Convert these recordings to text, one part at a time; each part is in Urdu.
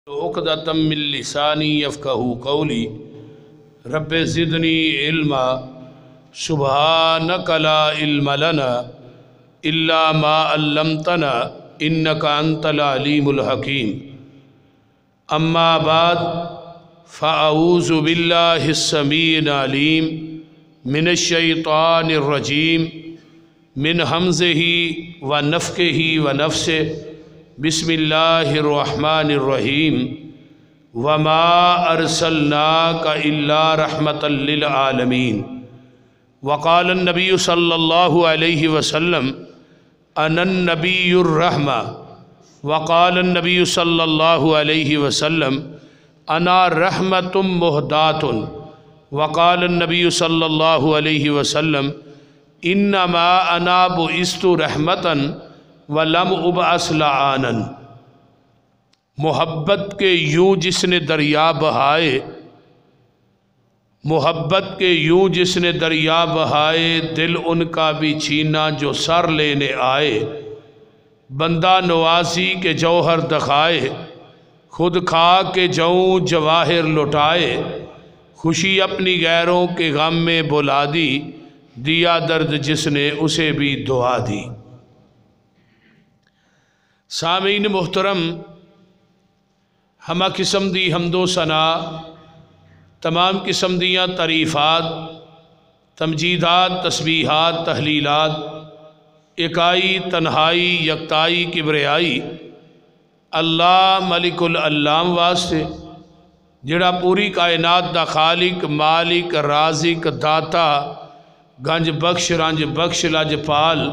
عقدۃ من لسانی یفقہوا قولی رب زدنی علما سبحانک لا علم لنا الا ما علمتنا انک انت العلیم الحکیم اما بعد فاعوذ باللہ السمیع العلیم من الشیطان الرجیم من حمزہ ونفخہ ونفثہ بسم اللہ الرحمن الرحیم وما ارسلناک الا رحمتا للعالمین وقال النبی صلی اللہ علیہ وسلم انا النبی الرحمہ وقال النبی صلی اللہ علیہ وسلم انا رحمت مہدات وقال النبی صلی اللہ علیہ وسلم انما انا بعثت رحمتا وَلَمْ أُبْعَثْ لَعَانًا۔ محبت کے یوں جس نے دریا بہائے، محبت کے یوں جس نے دریا بہائے، دل ان کا بھی چھینا جو سر لینے آئے، بندہ نوازی کے جوہر دکھائے، خود کھا کے جوں جواہر لٹائے، خوشی اپنی غیروں کے غم میں بلا دی، دیا درد جس نے اسے بھی دعا دی۔ سامعین محترم، ہمہ قسم دی حمد و ثنا، تمام قسم دیاں تعریفات، تمجیدات، تسبیحات، تحلیلات، اکائی، تنہائی، یکتائی، کبریائی اللہ ملک العلام واسطے جڑا پوری کائنات دا خالق، مالک، رازق، داتا، گنج بخش، رنج بخش، لج پال،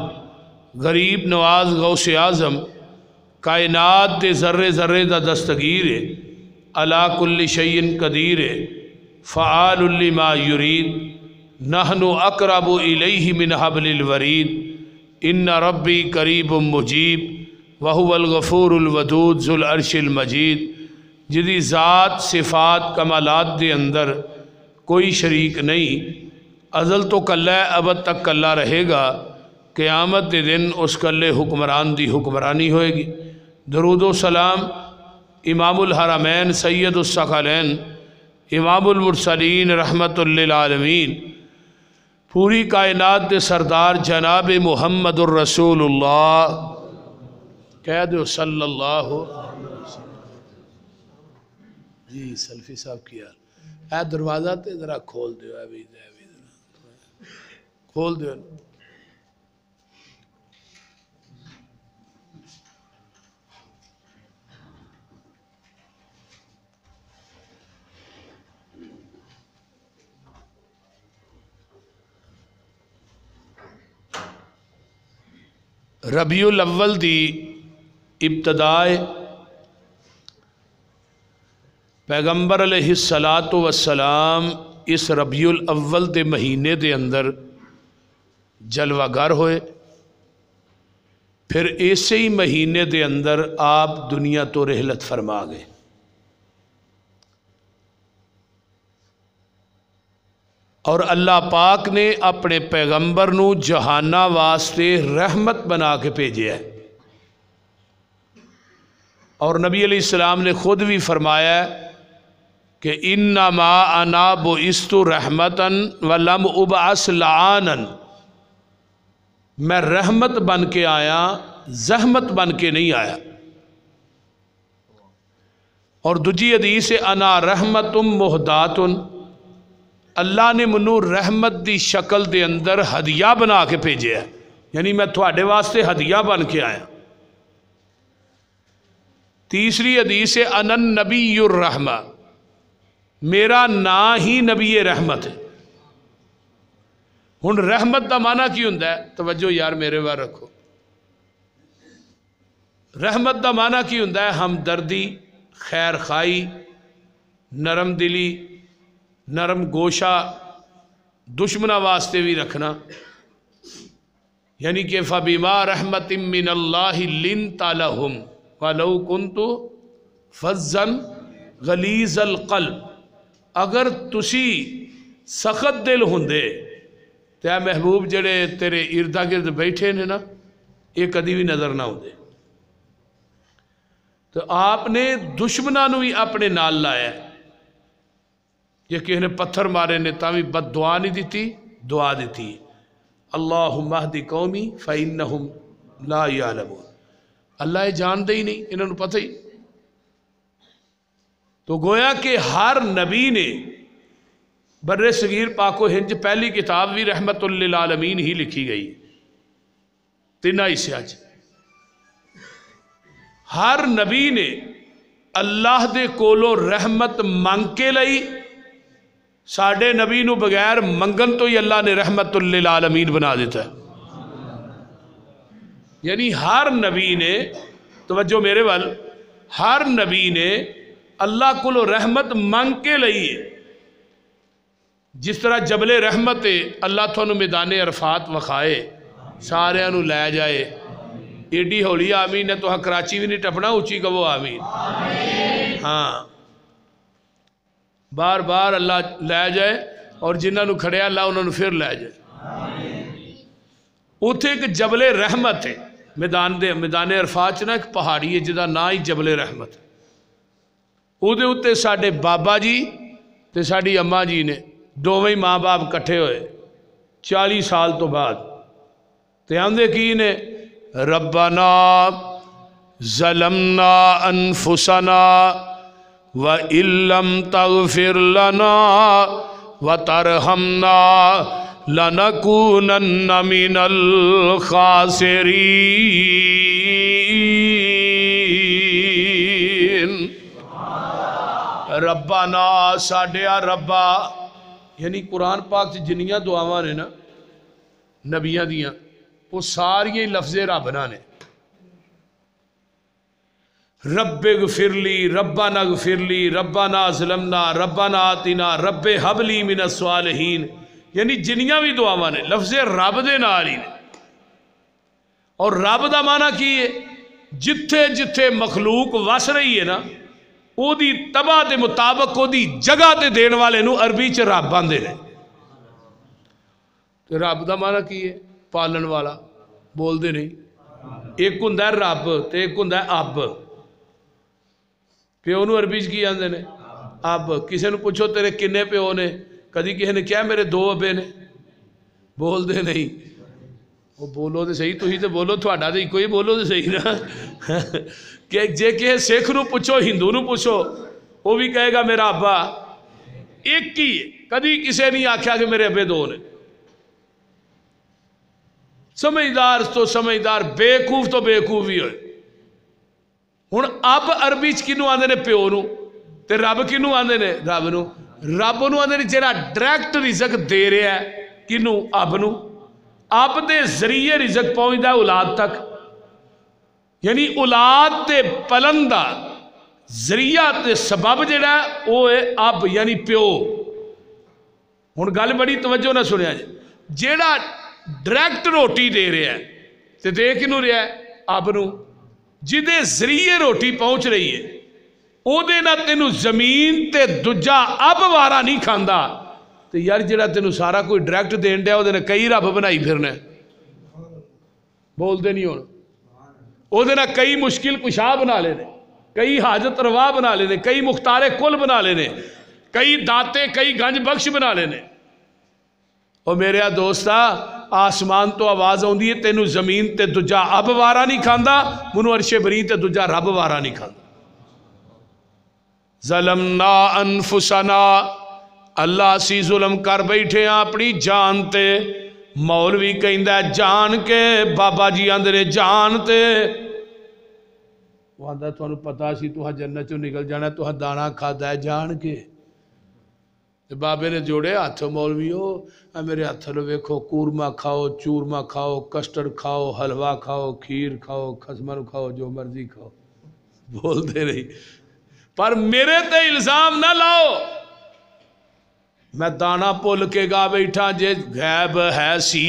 غریب نواز، غوث اعظم، کائنات دے ذرے ذرے دا دستگیر علا کل شیء قدیر فعال لما یرید نحن اقرب الیہ من حبل الورید ان ربی قریب مجیب وہو الغفور الودود ذو العرش المجید، جدی ذات صفات کمالات دے اندر کوئی شریک نہیں، ازل تو کلہ ابد تک کلہ رہے گا، قیامت دے دن اس کلے حکمران دی حکمرانی ہوئے گی۔ درود و سلام امام الحرمین سید الثقلین امام المرسلین رحمت للعالمین پوری کائنات دے سردار جناب محمد الرسول اللہ کہہ دو صلی اللہ جی سلفی صاحب کیا اے دروازہ تے ذرا کھول دیو اے بھی کھول دیو۔ ربیع الاول دی ابتدائے پیغمبر علیہ السلام اس ربیع الاول دے مہینے دے اندر جلوہ گر ہوئے، پھر ایسے ہی مہینے دے اندر آپ دنیا تو رحلت فرما گئے۔ اور اللہ پاک نے اپنے پیغمبر نو جہانہ واسطے رحمت بنا کے بھیجے ہے، اور نبی علیہ السلام نے خود بھی فرمایا ہے کہ انما انا بعثت رحمتا ولم ابعث لعانا، میں رحمت بن کے آیا، زحمت بن کے نہیں آیا۔ اور دوجی حدیث انا رحمت مہدات، اللہ نے منو رحمت دی شکل دے اندر ہدیہ بنا کے بھیجے ہے، یعنی میں تھوڑے واسطے ہدیہ بن کے آیا۔ تیسری حدیث انا النبی الرحمہ، میرا نا ہی نبی رحمت ہے۔ ہن رحمت دا معنی کی ہوندا ہے؟ توجہ یار میرے وار رکھو۔ رحمت دا معنی کی ہوندا ہے؟ ہمدردی، خیر خائی، نرم دلی، نرم گوشہ، دشمنہ واسطے بھی رکھنا، یعنی کہ فَبِمَا رَحْمَةٍ مِّنَ اللَّهِ لِنْتَ لَهُمْ وَلَوْ كُنْتُ فَظًّا غَلِيظَ الْقَلْبِ، اگر تسی سخت دل ہوندے تو اے محبوب جڑے تیرے اردہ گرد بیٹھے نے نا یہ کدی بھی نظر نہ ہوندے۔ تو آپ نے دشمنوں بھی اپنے نال لایا ہے. جے کسی نے پتھر مارے نے تاں بھی بد دعا نہیں دیتی، دعا دیتی اللہم اہدی قومی فإنہم لا یعلمون. اللہ یہ جانتے ہی نہیں، انہوں نے پتہ ہی. تو گویا کہ ہر نبی نے بر صغیر پاک و ہند پہلی کتاب بھی رحمت للعالمین ہی لکھی گئی تینہ حصے اچ. ہر نبی نے اللہ دے کولو رحمت منگ کے لئی. ساڈے نبی نو بغیر منگن تو ہی اللہ نے رحمت للعالمین بنا دیتا ہے. یعنی ہر نبی نے، توجہ میرے وال، ہر نبی نے اللہ کو رحمت منگ کے لئی ہے. جس طرح جبل رحمت اللہ تھانوں میدان عرفات وکھائے، سارے انہوں لے جائے. ایڈی ہولی آمین ہے، تو ہاں کراچی بھی نہیں ٹپنا، اچھی کہو آمین. ہاں بار بار اللہ لے جائے، اور جنہوں نے کھڑیا اللہ انہوں نے پھر لے جائے. اتھے ایک جبل رحمت ہے میدان عرفات چنا ایک پہاڑی ہے جدا نا ہی جبل رحمت. او دے اتے ساڑھے بابا جی تے ساڑھی اماں جی نے دوویں ماں باپ کٹھے ہوئے 40 سال تو بعد تے آندے کی نے ربنا ظلمنا انفسنا وَإِن لَّمْ تَغْفِرْ لَنَا وَتَرْحَمْنَا لَنَكُونَنَّ مِنَ الْخَاسِرِينَ. ربنا ساڈیا ربا، یعنی قرآن پاک سے جنیاں دعاواں نے نا نبیاں دیاں، وہ ساری لفظ ربنا نے. رب اغفر لی، ربنا اغفر لی، ربنا ظلمنا، ربنا آتنا، رب حب لی من الصالحین. یعنی جنیاں بھی دعاواں نے لفظ رب دے نال ہی نے. اور رب دا معنی کی ہے؟ جتھے جتھے مخلوق وس رہی ہے نا، او دی تباہ دے مطابق او دی جگہ تے دین والے نو عربی چ رب آندے نے. تے رب دا معنی کی ہے؟ پالن والا. بول دے نہیں. ایک ہوندا ہے رب تے ایک ہوندا ہے اب. پیو نو عربی کی آندے نے اب. کسی نے پوچھو تیرے کنے پیو نے؟ کدی کسی نے کیا میرے 2 ابے نے؟ بول دے نہیں. وہ بولو دے صحیح، تو ہی تے بولو، تھوڑا دے کوئی بولو دے صحیح نا. کہ جے کہ سکھ نو پوچھو، ہندو نو پوچھو، وہ بھی کہے گا میرا ابا ایک ہی ہے. کدی کسی نہیں آکھیا کہ میرے ابے 2 نے. سمجھدار تو سمجھدار، بیوقوف تو بیوقوف ہی ہوئے. ہن اب عربی چ کینوں آندے نے؟ پیو نو. تے رب کینوں آندے نے؟ رب نو. رب نو آندے نے جڑا ڈائریکٹ رزق دے رہا ہے. کینوں؟ اب نو. اب دے ذریعے رزق پہنچدا ہے اولاد تک. یعنی اولاد تے پلن دا ذریعہ تے سبب جڑا ہے وہ ہے اب، یعنی پیو. ہن گل بڑی توجہ نہ سنیا جی. جیڑا ڈائریکٹ روٹی دے رہا ہے تے دے کینوں رہا ہے؟ اب نو. جدے ذریعے روٹی پہنچ رہی ہے او دے نہ تینوں زمین تے دجا اب وارا نہیں کھاندا. تے یار جڑا تینوں سارا کوئی ڈائریکٹ دین دیا او دے نہ کئی رب بنائی پھرنا. بول دے نہیں ہونا. او دے نہ کئی مشکل کشا بنا لینے، کئی حاجت روا بنا لینے، کئی مختار کل بنا لینے، کئی داتے کئی گنج بخش بنا لینے. او میرے دوستا، آسمان تو آواز آؤندی ہے تینوں زمین تے دجا اب وارا نہیں کھاندا، منو عرش برین تے دجا رب وارا نہیں کھاندا. ظلمنا انفسنا، اللہ سی ظلم کر بیٹھے ہیں اپنی جان تے. مولوی کہندا ہے جان کے، بابا جی آندے نے جان تے. وہ آندا تھانوں پتہ سی تو جنت چوں نکل جانا، تو دانا کھادا ہے جان کے. بابے نے جوڑے ہاتھ، مولویو میرے ہاتھ لو ویکھو، قورمہ کھاؤ، چورمہ کھاؤ، کسٹرڈ کھاؤ، حلوہ کھاؤ، کھیر کھاؤ، خسمن کھاؤ، جو مرضی کھاؤ. بول دے رہی. پر میرے تے الزام نہ لاؤ، میں دانا پول کے گا بیٹھا. جے غیب ہے سی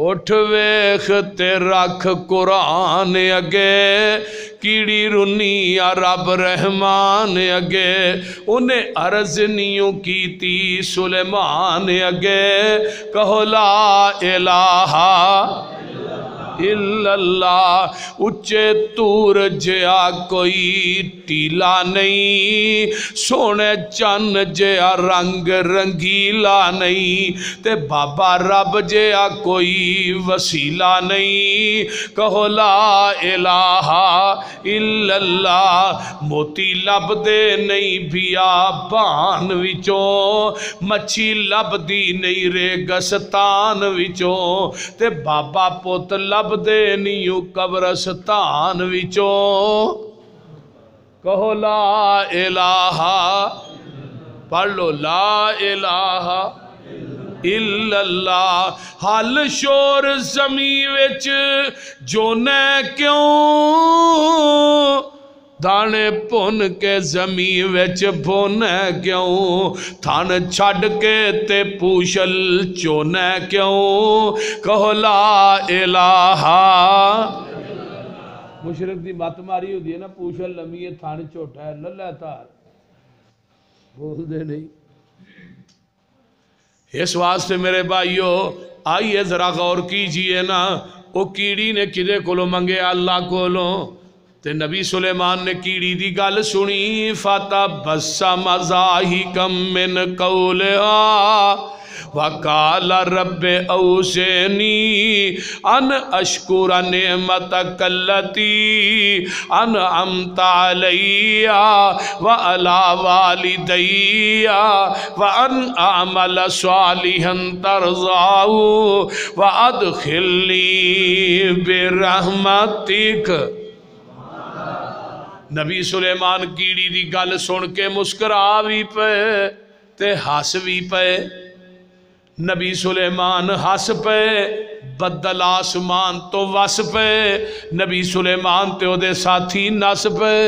اٹھ ویخ تے رکھ قرآن اگے کیڑی رنی یا رب رحمان اگے انہیں عرض نیوں کیتی سلیمان اگے کہو لا الہ الا اللہ اچے تور جیا کوئی ٹیلا نہیں سونے چن جیا رنگ رنگیلا نہیں تے بابا رب جیا کوئی وسیلہ نہیں کہو لا الہ الا اللہ موتی لب دے نہیں بھیا بان وچوں مچھی لب دی نہیں ریگستان وچوں تے بابا پوت لب دے نیو قبرستان وچوں کہو لا الہ پڑھ لو لا الہ الا اللہ حل شور زمین وچ جونے کیوں دانے پون کے زمین وچ بونے کیوں تھان چھڑ کے تے پوشل چونے کیوں کہو لا الہ مشرق دی بات ماری ہوتی ہے نا پوشل لمی ہے تھان چھوٹا ہے للہ تار بول دے نہیں اس واسطے میرے بھائیو آئیے ذرا غور کیجئے نا وہ کیڑی نے کدے کولو منگے اللہ کولو تے نبی سلیمان نے کیڑی دی گل سنی فَتَبَسَّمَ ضَاحِكًا مِّن قَوْلِهَا وَقَالَ رَبِّ أَوْزِعْنِي أَنْ أَشْكُرَ نِعْمَتَكَ الَّتِي أَنْعَمْتَ عَلَيَّ وَعَلَى وَالِدَيَّ وَأَنْ أَعْمَلَ صَالِحًا تَرْضَاهُ وَأَدْخِلْنِي بِرَحْمَتِكَ نبی سلیمان کیڑی دی گل سن کے مسکرا بھی پے تے ہس بھی پے نبی سلیمان ہس پے بدل آسمان تو وس پے نبی سلیمان تے او دے ساتھی نس پے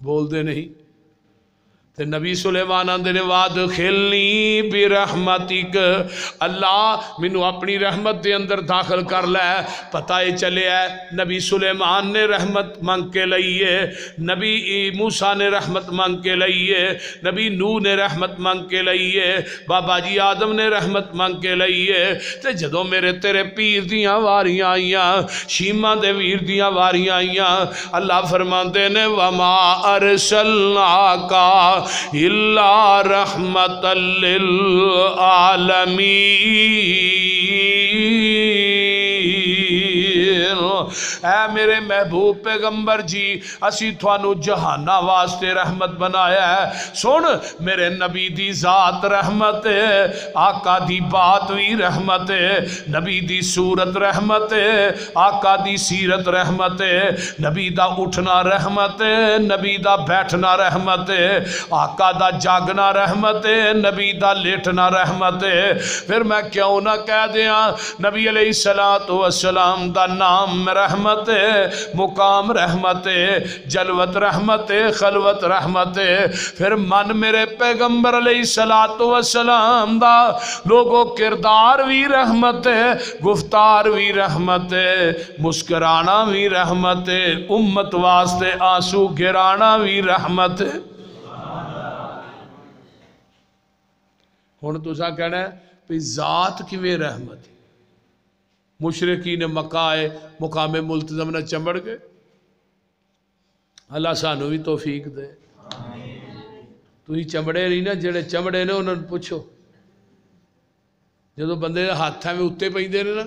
بول دے نہیں تے نبی سلیمان آندے نے وادخلنی برحمتک اللہ منو اپنی رحمت دے اندر داخل کر لے پتہ ہی چلے ہے نبی سلیمان نے رحمت مانگ کے لئیے نبی موسیٰ نے رحمت مانگ کے لئیے نبی نوح نے رحمت مانگ کے لئیے بابا جی آدم نے رحمت مانگ کے لئیے تے جدو میرے تیرے پیر دیاں واریاں آئیاں شیمہ دے ویر دیاں واریاں آئیاں اللہ فرماندے نے وما ارسلناکا إِلَّا رَحْمَةً لِلْعَالَمِينَ اے میرے محبوب پیغمبر جی اسی تھوانو جہانہ واسطے رحمت بنایا ہے سن میرے نبی دی ذات رحمت ہے آقا دی بات بھی رحمت ہے نبی دی صورت رحمت ہے آقا دی سیرت رحمت ہے نبی دا اٹھنا رحمت ہے نبی دا بیٹھنا رحمت ہے آقا دا جاگنا رحمت ہے نبی دا لیٹنا رحمت ہے پھر میں کیوں نہ کہہ دیاں نبی علیہ السلام دا نام رحمت ہے مقام رحمت ہے جلوت رحمت ہے خلوت رحمت ہے پھر من میرے پیغمبر علیہ السلام دا لوگوں کردار بھی رحمت ہے گفتار بھی رحمت ہے مسکرانا بھی رحمت ہے امت واسطے آنسو گرانا بھی رحمت ہے ہن تساں کہنا ہے کہ ذات کیویں رحمت ہے مشرقین مکہ مقام ملتزم نہ چمڑ گئے اللہ سانو بھی توفیق دے تو ہی چمڑے نہیں نا جڑے چمڑے نے انہوں نے پوچھو جدو بندے ہاتھاں میں اتے پہندے نے نا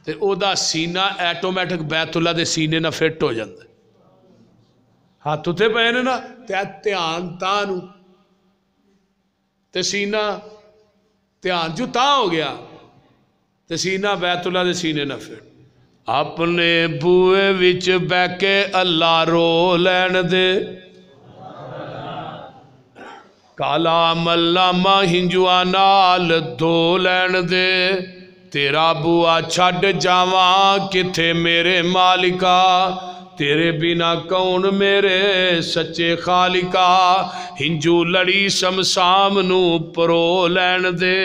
تے او دا سینہ ایٹومیٹک بیت اللہ دے سینے نہ فٹ ہو جاندے ہاتھ اتے پہنے نا تے دھیان تانو تے سینہ دھیان جو تاں ہو گیا تے سینہ بیت اللہ دے سینے نہ پھر اپنے بوئے وچ بہ کے اللہ رو لین دے کالا ملامہ ہنجوا نال دو لین دے تیرا بوا چھڈ جاواں کتھے میرے مالکا تیرے بنا کون میرے سچے خالقا ہنجو لڑی سمسام نو پرو لین دے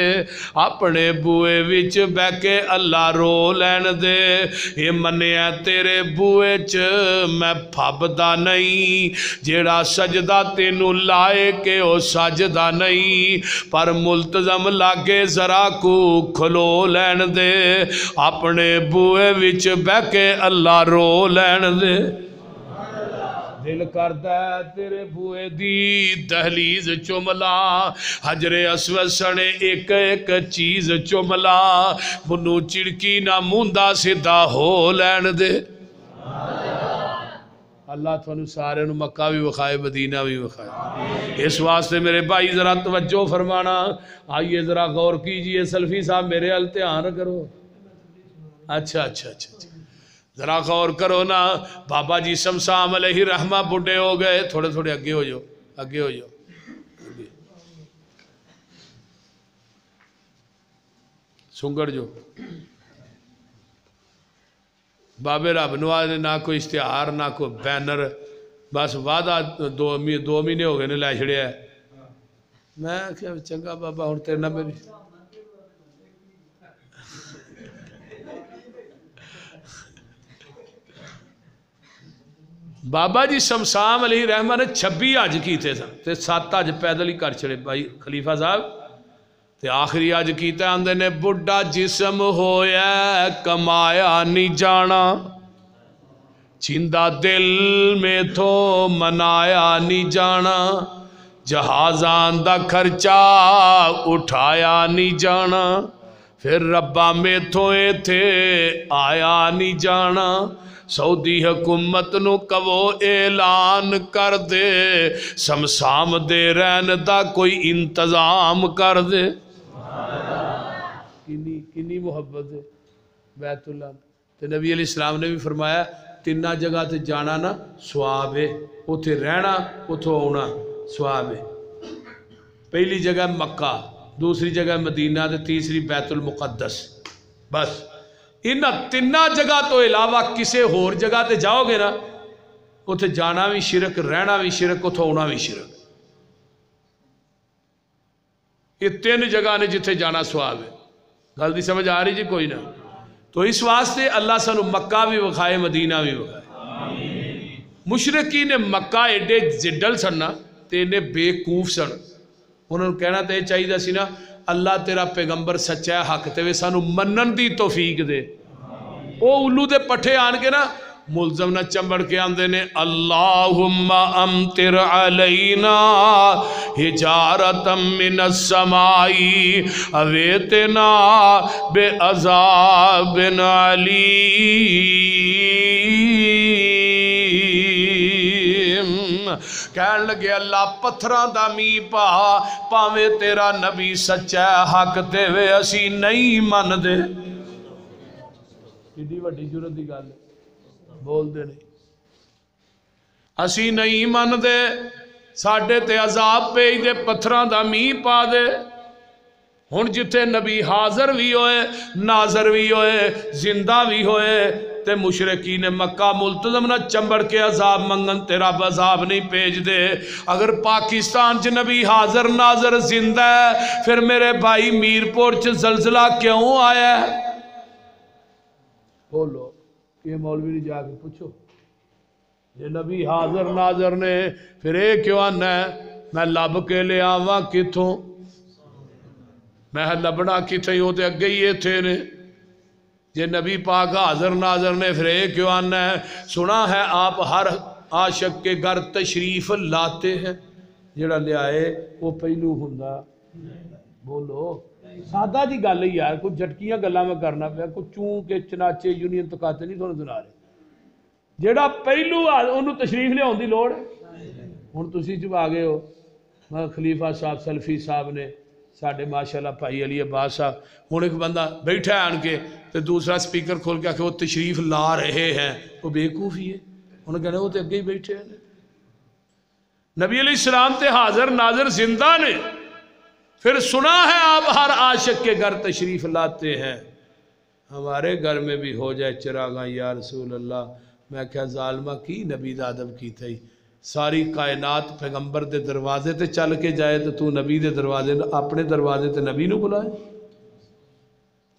اپنے بوئے وچ بہ کے اللہ رو لین دے یہ منیا تیرے بوئے چ میں پھبدا نہیں جیڑا سجدہ تینو لائے کہ او سجدہ نہیں پر ملتزم لاگے ذرا کو کھلو لین دے اپنے بوئے وچ بہ کے اللہ رو لین دے دل کردا ہے تیرے بوئے دی دہلیز چملا حجر اسود سنے ایک ایک چیز چملا منو چڑکی نہ موندا سدھا ہو لین دے اللہ تھانو سارے نو مکہ بھی وکھائے مدینہ بھی وکھائے اس واسطے میرے بھائی ذرا توجہ فرمانا آئیے ذرا غور کیجئے سلفی صاحب میرے حل دھیان کرو اچھا ذرا غور کرو نا بابا جی شمسام علیہ رحمہ بڑھے ہو گئے تھوڑے تھوڑے اگے ہو جاؤ سنگڑ جو بابے رب نواز نے نہ کوئی اشتہار نہ کوئی بینر بس وعدہ دو مہینے ہو گئے نے لے چھڑیا ہے میں کیا چنگا بابا ہوں تیرے نہ میری بابا جی شمسام علیہ رحمہ نے 26 حج کیتے سن تے 7 حج پیدل ہی کر چھڑے بھائی خلیفہ صاحب تے آخری حج کیتے آندے نے بڑھا جسم ہویا کمایا نہیں جانا چندہ دل میں تھو منایا نہیں جانا جہازان دا خرچہ اٹھایا نہیں جانا پھر ربا میں تھوئے تھے آیا نہیں جانا سعودی حکومت نو کہو اعلان کر دے شمسام دے رہن دا کوئی انتظام کر دے کنی محبت ہے بیت اللہ تے نبی علیہ السلام نے بھی فرمایا 3 جگہ تے جانا نا ثواب ہے اتھے رہنا اتھو آنا ثواب ہے پہلی جگہ مکہ دوسری جگہ مدینہ تے تیسری بیت المقدس بس ان 3 جگہ تو علاوہ کسے ہور جگہ تے جاؤ گے نا اتھے جانا بھی شرک رہنا بھی شرک اتھو آنا بھی شرک یہ 3 جگہ نے جتھے جانا ثواب ہے غلطی سمجھ آ رہی جی کوئی نہ تو اس واسطے اللہ سانو مکہ بھی وکھائے مدینہ بھی وکھائے مشرقین مکہ ایڈے جڈل سننا تے انہیں بے کوف سن انہوں نے کہنا تے چاہیے سی نا اللہ تیرا پیغمبر سچا ہے حق تے وے سانو منن دی توفیق دے او الو دے پٹھے آن کے نا ملزم نہ چمبڑ کے آندے نے اللہم امطر علینا حجارتم من السمائی اویتنا بے عذاب علیم کہن لگے اللہ پتھران دا می پا پاوے تیرا نبی سچا حق دے وے اسی نہیں من دے کڈی وڈی جرت دی گل بول دے نہیں اسی نہیں من دے ساڑھے تے عذاب پہ دے پتھران دا می پا دے ہن جتے نبی حاضر بھی ہوئے ناظر بھی ہوئے زندہ بھی ہوئے تے مشرقین مکہ ملتزم نہ چمبڑ کے عذاب منگن تیرا عذاب نہیں پیج دے اگر پاکستان چ نبی حاضر ناظر زندہ ہے پھر میرے بھائی میرپور چ زلزلہ کیوں آیا ہے بولو کہ مولوی نے جا کے پوچھو یہ نبی حاضر ناظر نے پھر ایک کیوں آنا ہے میں لب کے لے آواں کتوں میں لبنا کتھے ہوتے اگے ہی تھے نے یہ نبی پاک حاضر ناظر نے پھر ایک کیوں آنا ہے سنا ہے آپ ہر عاشق کے گھر تشریف لاتے ہیں جڑا لے آئے وہ پہلو ہوندا بولو سادہ جی گل ہی یار کوئی جھٹکیاں گلاں میں کرنا پیا کوئی چون کے چناچے یونین تکاتے نہیں تھوڑے سنا رہے جیڑا پہلو انہوں تشریف لے ہوندی لوڑ ہن تسی جو آ گئے ہو خلیفہ صاحب سلفی صاحب نے ساڑھے ماشاءاللہ بھائی علی عباس صاحب ہن ایک بندہ بیٹھا ہے آن کے تو دوسرا سپیکر کھول کے کہ وہ تشریف لا رہے ہیں وہ بیوقوفی ہے انہوں نے کہنا وہ تو اگے ہی بیٹھے ہیں نبی علیہ السلام تے حاضر ناظر زندہ نے پھر سنا ہے آپ ہر عاشق کے گھر تشریف لاتے ہیں ہمارے گھر میں بھی ہو جائے چراغاں یا رسول اللہ میں کہا ظالمہ کی نبی دا ادب کی تھی ساری کائنات پیغمبر دے دروازے تے چل کے جائے تو نبی دے دروازے اپنے دروازے تے نبی نو بلائے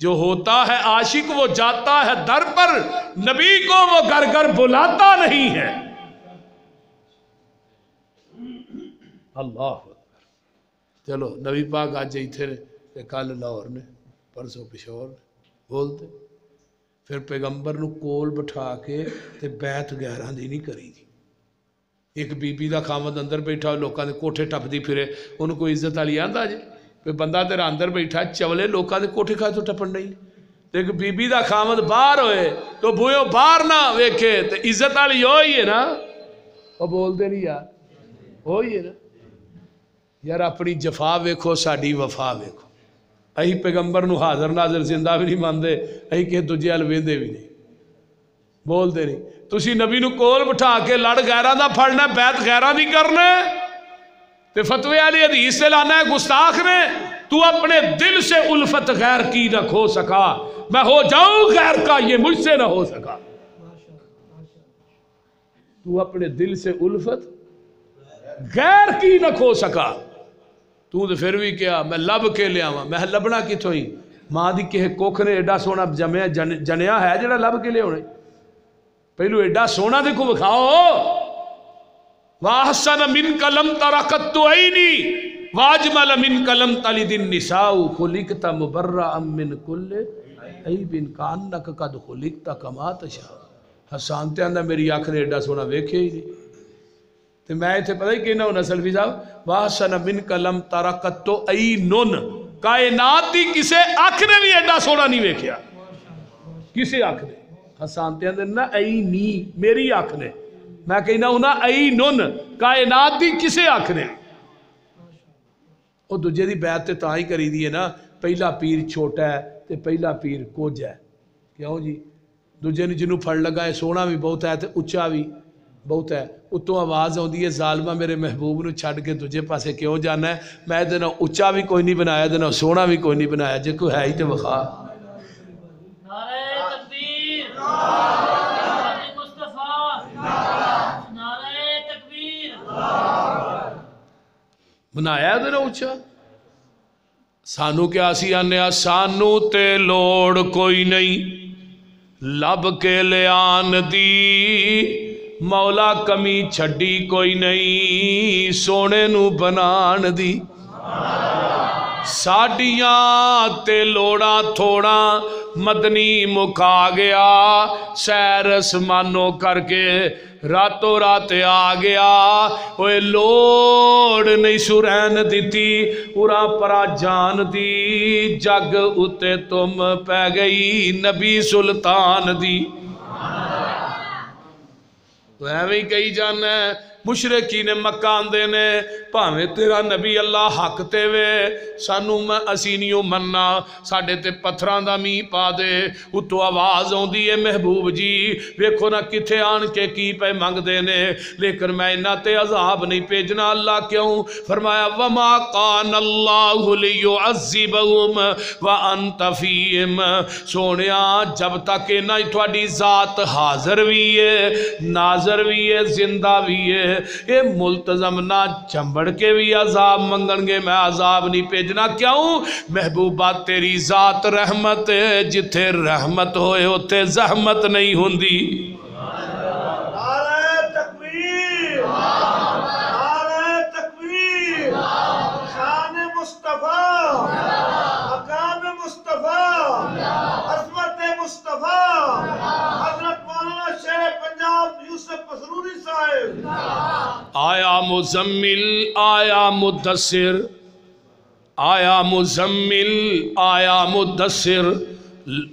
جو ہوتا ہے عاشق وہ جاتا ہے در پر نبی کو وہ گھر گھر بلاتا نہیں ہے اللہ اکبر چلو نبی پاک آج جائیتے رہے کل لاہور نے پرسوں پشور نے بولتے پھر پیغمبر نو کول بٹھا کے تے بیعت گہران دی نہیں کری تھی ایک بی بی دا خامد اندر بیٹھا لوکاں دے کوٹھے ٹپ دی پھرے ان کو عزت والی آندا جے پھر بندہ تیرا اندر بیٹھا چولے لوکاں دے کوٹھے کھائے تو ٹپن نہیں ایک بی بی دا خامد باہر ہوئے تو بھوئیو باہر نہ ویکھے تے عزت والی ہوئی ہے نا وہ بول دے نہیں یار ہوئی ہے نا یار اپنی جفا ویکھو ساڈی وفا ویکھو اہی پیغمبر نو حاضر ناظر زندہ بھی نہیں ماندے اہی کہ تجھے الویندے بھی نہیں بول دے نہیں تسی نبی نو کول بٹھا کے لڑ غیرہ دا پھڑنا بیعت غیرہ دی کرنا تے فتوی علی حدیث سے لانا ہے گستاخ نے تو اپنے دل سے الفت غیر کی نہ کھو سکا میں ہو جاؤں غیر کا یہ مجھ سے نہ ہو سکا تو اپنے دل سے الفت غیر کی نہ کھو سکا تو دے پھر بھی کیا میں لب کے لیا ہوں میں لبنا کی تھوئی ماں دی کہ کوکھ نے ایڈا سونا جنیا ہے جڑا لب کے لے ہونے پہلو ایڈا سونا دے کو بکھاؤ وَأَحْسَنَ مِنْكَ لَمْ تَرَ قَطُّ عَيْنِي وَأَجْمَلَ مِنْكَ لَمْ تَلِدِ النِّسَاءُ خُلِقْتَ مُبَرَّأً مِنْ كُلِّ عَيْبٍ كَأَنَّكَ قَدْ خُلِقْتَ كَمَا تَشَاءُ حسان تے اندر میری آنکھ نے ایڈا سونا ویکھے ہی نہیں تو میں ایتھے پتہ ہی کہنا ہونا سلفی صاحب وَأَحْسَنَ مِنْكَ لَمْ تَرَ قَطُّ عَيْنٌ کائنات دی کسے آنکھ نے بھی ایڈا سونا نہیں ویکھیا کسے آنکھ نے حسان تے اندر نہ عینی میری آنکھ نے میں کہنا ہوں نا عینن کائنات دی کسے آنکھ نے وہ دجھے دی بیعت تے تاں ہی کری دی ہے نا پہلا پیر چھوٹا ہے تے پہلا پیر کچھ ہے کیوں جی دجھے نے جنہوں پھڑ لگا ہے سونا بھی بہت ہے تے اچھا بھی بہت ہے اتوں آواز ہوندی ہے ظالمہ میرے محبوب نو چھڑ کے تجھے پاسے کیوں جانا ہے میں دینا اچھا بھی کوئی نہیں بنایا دینا سونا بھی کوئی نہیں بنایا جے کوئی ہے ہی تے وخا بنایا دینا اچھا سانو کیا سی آنیا سانو تے لوڑ کوئی نہیں لب کے لیان دی مولا کمی چھڑی کوئی نہیں سونے نو بنان دی ساڑیاں تے لوڑا تھوڑا مدنی مکا گیا سیر اسمانوں کر کے راتوں رات آ گیا اوے لوڑ نہیں سرین دیتی اُرا پرا جان دی جگ اتے تم پہ گئی نبی سلطان دی تو ایویں کئی جانا ہے مشرقین مکہ آندے نے پاویں تیرا نبی اللہ حق تے وے سانو میں اسینیوں مننا ساڑھے تے پتھران دا می پا دے اتو آواز ہوں دیئے محبوب جی ویکھو نہ کتھے آن کے کی پہ مانگ دینے لیکن میں انہ تے عذاب نہیں پیجنا اللہ کیوں فرمایا وَمَا قَانَ اللَّهُ لِيُعَذِّبَهُمْ وَأَنْتَ فِيهِمْ سونیا جب تک نہ تھوڑی ذات حاضر بھی ہے ناظر بھی ہے زندہ بھی ہے اے ملتزم نہ چمبڑ کے بھی عذاب منگن گے میں عذاب نہیں پیجنا کیوں محبوبہ تیری ذات رحمت ہے جتھے رحمت ہوئے ہوتے زحمت نہیں ہوندی نعرہ تکبیر نعرہ تکبیر شان مصطفیٰ مقام مصطفیٰ عظمت مصطفیٰ حضرت مولانا شیخ پنجاب یوسف پسرودی صاحب آیا مزمل آیا مدثر آیا مزمل آیا مدثر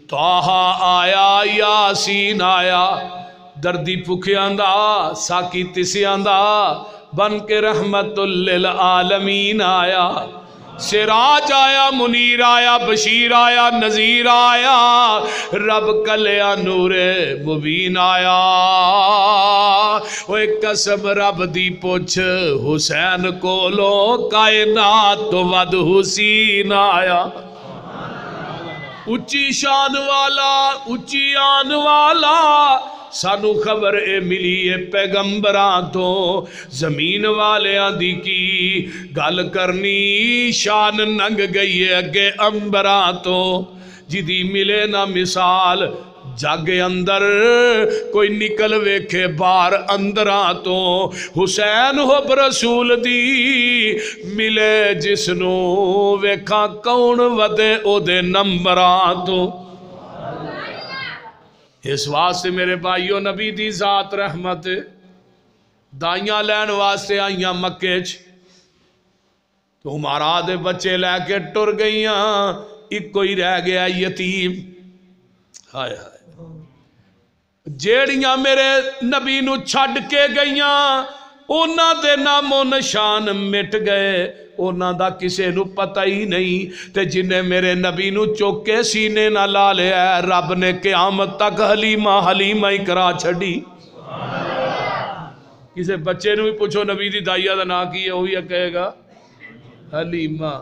طاہا آیا یاسین آیا دردی پکھیاندہ ساکی تسیاندہ بن کے رحمت للعالمین آیا سراج آیا منیر آیا بشیر آیا نذیر آیا رب کلیا نور مبین آیا وہ ایک قسم رب دی پوچھ حسین کولو کائنات تو ود حسین آیا اچھی شان والا اچھی آن والا سانو خبر اے ملی ہے پیغمبران تو زمین والیاں دی کی گل کرنی شان ننگ گئی ہے اگے امبران تو جدی ملے نہ مثال جگ اندر کوئی نکل ویکھے بار اندران تو حسین حب رسول دی ملے جسنو ویکھا کون ودے او دے نمبران تو اس واسطے میرے بھائیو نبی دی ذات رحمت دائیاں لین واسطے آئیاں مکے چ تو ہمارا دے بچے لے کے ٹر گئیاں ایک کوئی رہ گیا یتیم ہائے ہائے جیڑیاں میرے نبی نو چھڑ کے گئیاں اونا دے نام و نشان مٹ گئے اونا دا کسے نو پتہ ہی نہیں تے جنہیں میرے نبی نو چوکے سینے نہ لا لے ہے رب نے قیامت تک حلیمہ ہی کرا چھڑی کسے بچے نو بھی پوچھو نبی دی دائیہ دا نا کی ہے وہی کہے گا حلیمہ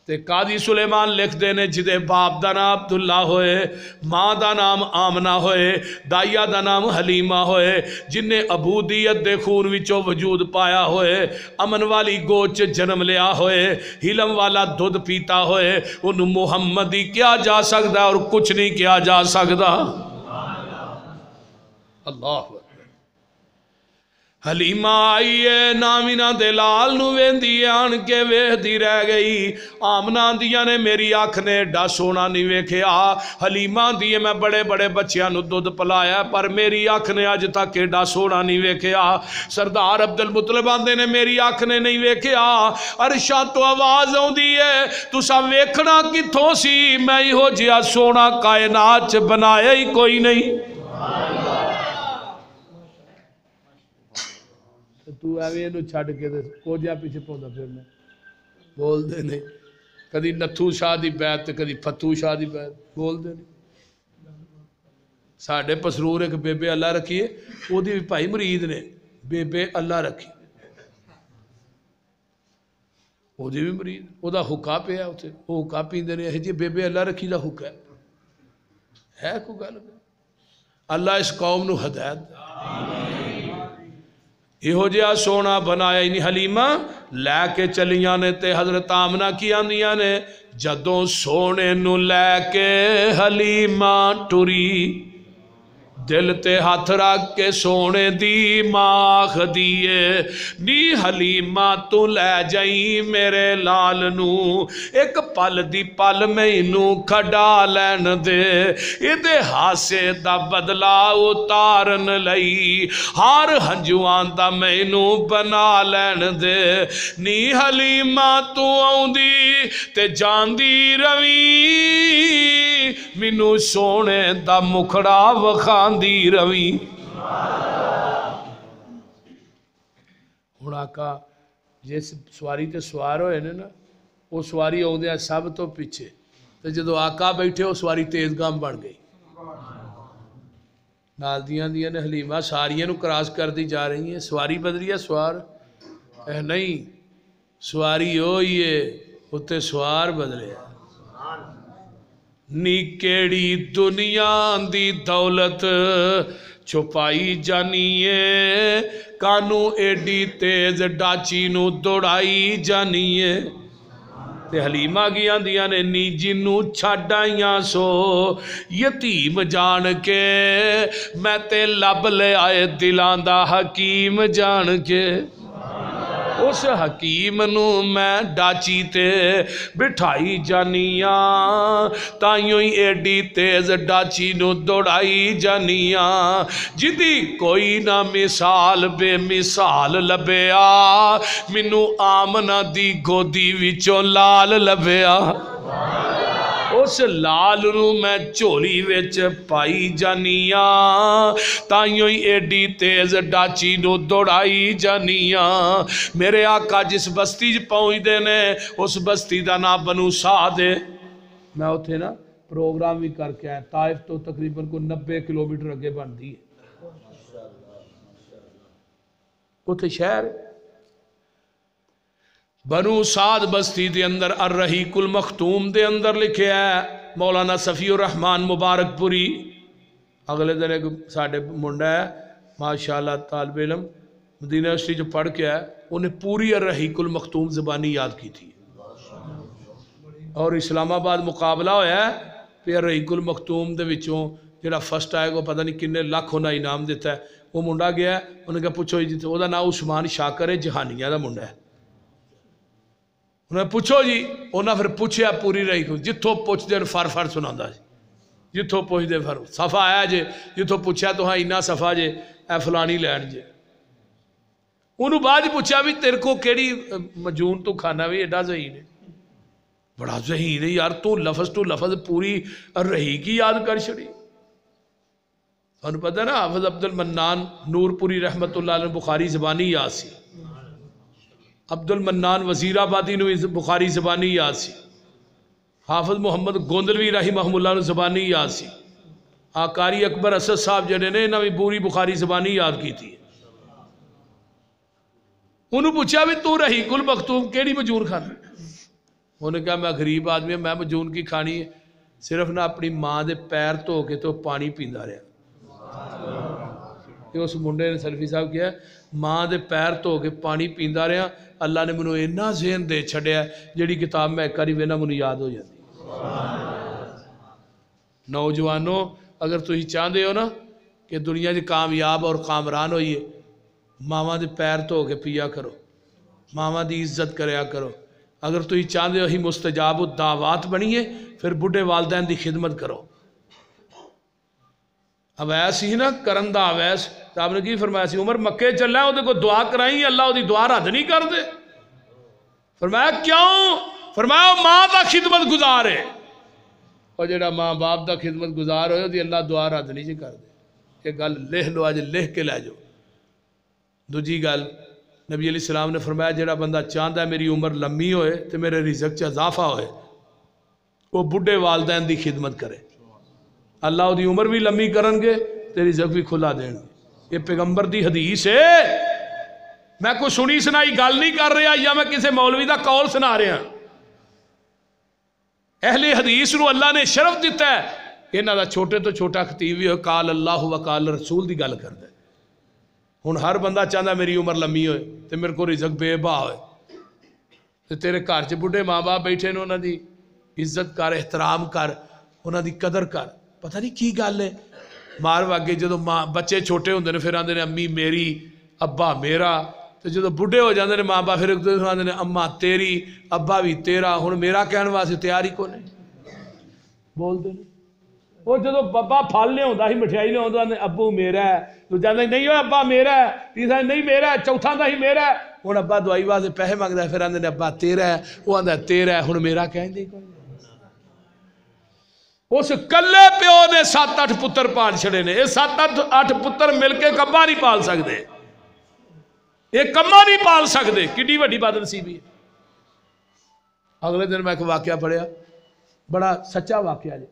تے قاضی سلیمان لکھ دینے جدے باپ دا نام عبداللہ ہوئے ماں دا نام آمنہ ہوئے دائیہ دا نام حلیمہ ہوئے جنہیں عبودیت دے خون وچوں وجود پایا ہوئے امن والی گوچ جنم لیا ہوئے حلم والا دودھ پیتا ہوئے ان محمدی کیا جا سکتا اور کچھ نہیں کیا جا سکتا اللہ حلیمہ آئیے نامینا دلال نو ویندی آن کے ویدی رہ گئی آمنہ دیا نے میری آنکھ نے ڈا سونا نہیں ویکھیا حلیمہ دیے میں بڑے بڑے بچیاں نو دودھ پلایا پر میری آنکھ نے آج تک ڈا سونا نہیں ویکھیا سردار عبدالمطلب آندے نے میری آنکھ نے نہیں ویکھیا عرشاں تو آواز ہوں دیئے تو سا ویکھنا کتھوں سی میں ہی ہو جیا سونا کائنات بنایا ہی کوئی نہیں تو ایویں انہوں چھڑ کے دے کو جا پیچھے پوندا پھرنا بول دے نہیں کدی نتھو شاہ دی بیعت تے کدی فتو شاہ دی بیعت بول دے نہیں ساڑھے پسرور ایک بے بے اللہ رکھیے وہ دی بھی پائی مرید نے بے بے اللہ رکھی وہ دی بھی مرید وہ دا حکا پہ ہے ہوتے وہ حکا پیندے نے ہے جی بے بے اللہ رکھی دا حکا ہے کوئی گل اللہ اس قوم نو ہدایت یہو جہاں سونا بنایا انہی حلیمہ لے کے چلیاں نے تے حضرت آمنہ کی آندیاں نے جدوں سونے نو لے کے حلیمہ ٹری دل تے ہاتھ رکھ کے سونے دی ماخ دیئے نی حلیمہ تو لے جائیں میرے لال نو ایک پل دی پل میں انو کھڑا لین دے ادھے ہاسے دا بدلا اتارن لئی ہار ہنجوان دا میں انو بنا لین دے نی حلیمہ تو آؤں دی تے جان دی روی منو سونے دا مکھڑا وخان دی روی ہن آقا جس سواری تے سوار ہوئے نا وہ سواری ہوں دیا سب تو پیچھے تو جدو آقا بیٹھے وہ سواری تیز گام بڑھ گئی نال دیاں دیاں نے حلیمہ ساریاں نو کراس کر دی جا رہی ہیں سواری بدلی ہے سوار نہیں سواری ہوئی ہے اتے سوار بدلے نی کیڑی دنیا دی دولت چھپائی جانیے کانو ایڈی تیز ڈاچی نو دوڑائی جانیے تے حلیمہ گیاں دیاں نے نی جنو چھڑائیاں سو یتیم جان کے میں تے لب لے آئے دلان دا حکیم جان کے اس حکیم نو میں ڈاچی تے بٹھائی جانیاں تائیوں ہی ایڈی تیز ڈاچی نو دوڑائی جانیاں جدی کوئی نہ مثال بے مثال لبیا منو آمنہ دی گودی وچوں لال لبیا اس لال نو میں چولی ویچ پائی جانیاں تائیوں ہی ایڈی تیز ڈاچی نو دوڑائی جانیاں میرے آقا جس بستی پہنچ دینے اس بستی دا نا بنو سادے میں اتھے نا پروگرام بھی کر کے آئے طائف تو تقریباً کو 90 کلومیٹر اگے بن دی اتھے شہر بنو سعد بستی دے اندر الرحیق المختوم دے اندر لکھے ہے مولانا صفی الرحمان مبارک پوری. اگلے دن ایک ساڑھے منڈا ہے ماشاءاللہ طالب علم مدینہ یونیورسٹی جو پڑھ کے ہے انہیں پوری الرحیق المختوم زبانی یاد کی تھی اور اسلام آباد مقابلہ ہویا ہے پھر الرحیق المختوم دے وچوں جڑا فرسٹ آئے گا پتہ نہیں کنے لاکھ ہونا انعام دیتا ہے. وہ منڈا گیا ہے انہوں نے کہا پوچھو جی وہ دا نام عثمان شاکر ہے جہانیہ دا منڈا ہے. انہوں نے پوچھو جی انہوں نے پھر پوچھیا پوری رحیق جتھوں پوچھ دے فر فر سناندہ جی جتھوں پوچھ دے فر صفحہ آیا جے جتھوں پوچھیا تو ہاں انہا صفحہ جے اے فلانی لینڈ جے. انہوں بعد پوچھا بھی تیرے کو کیڑی مجون تو کھانا بھی ایڈا ذہین ہے بڑا ذہین ہے یار تو لفظ پوری الرحیق ہی یاد کر چھڑی. انہوں پتہ نا حافظ عبد المنان نور پوری رحمت اللہ علیہ بخاری زبانی یاد سی. عبد المنان وزیر آبادی نو بخاری زبانی یاد سی. حافظ محمد گوندلوی رحمہ اللہ نو زبانی یاد سی. قاری اکبر اسد صاحب جڑے نے انہاں بھی پوری بخاری زبانی یاد کی تھی. انہوں پوچھا بھی تو رحیق المختوم کیڑی مجون کھانا. انہوں نے کہا میں غریب آدمی میں مجون کی کھانی ہے صرف نہ اپنی ماں دے پیر دھو کے تو پانی پیندا رہا. کہ اس منڈے نے سلفی صاحب کیا ماں دے پیر دھو کے پانی پیندا رہا اللہ نے منو اتنا ذہن دے چھڑیا جڑی کتاب میں ایک باری وینا منو یاد ہو جاتی. نوجوانوں اگر تسی چاہتے ہو نا کہ دنیا دی کامیاب اور کامران ہوئیے ماما دے پیر دھو کے پیا کرو ماما دی عزت کریا کرو. اگر تسی چاہتے ہو ہی مستجاب الدعوات بنیے پھر بڑھے والدین دی خدمت کرو. اویس ہی نا کرندہ اویس آپ نے کی فرمایا سی عمر مکے چلنا ہے وہ کو دعا کرائیں اللہ وہ دی دعا رد نہیں کر دے. فرمایا کیوں؟ فرمایا ماں دا خدمت گزار ہے اور جڑا ماں باپ دا خدمت گزار ہوئے دی اللہ دعا رد نہیں کر دے. یہ گل لکھ لو آج لکھ کے لے جاؤ. دوجی گل نبی علیہ السلام نے فرمایا جڑا بندہ چاہتا ہے میری عمر لمبی ہوئے تو میرے رزق چ اضافہ ہوئے وہ بڑھے والدین دی خدمت کرے اللہ دی عمر بھی لمبی کرن گے تے رزق بھی کھلا دیں گے. یہ پیغمبر دی حدیث ہے میں کوئی سنی سنائی گل نہیں کر رہا یا میں کسی مولوی دا قول سنا رہا. اہل حدیث نو اللہ نے شرف دیتا ہے انہاں دا چھوٹے تو چھوٹا خطیب بھی ہو قال اللہ و قال رسول دی گل کردا ہے. ہن ہر بندہ چاہتا میری عمر لمبی ہوئے تے میرے کو رزق بے بہا ہوئے تے تیرے گھر چ بڈھے ماں باپ بیٹھے نے انہاں دی عزت کر احترام کر انہاں دی قدر کر. پتہ نہیں کی گل ہے مار واگے جدو ماں بچے چھوٹے ہوندے نے پھر آندے نے امی میری ابا میرا تے جدو بڈھے ہو جاندے نے ماں باپ پھر آندے نے اما تیری ابا بھی تیرا. ہن میرا کہن واسطے تیار ہی کونے بول دے وہ جدو بابا پھل لے ہوندا ہی مٹھائی لے ہوندا ابو میرا ہے تو جاندا نہیں ہوئے ابا میرا ہے تیسرا نہیں میرا ہے چوتھا دا ہی میرا ہے. ہن ابا دوائی واسطے پیسے منگدا ہے پھر آندے نے ابا تیرا ہے وہ آندا تیرا ہے ہن میرا کہندے کوئی. اس کلے پیو نے 7-8 پتر پال چھڑے نے. یہ 7-8 پتر مل کے کما نہیں پال سکتے یہ کما نہیں پال سکتے. کڈی وڈی بد نصیبی ہے. اگلے دن میں ایک واقعہ پڑھیا بڑا سچا واقعہ جی.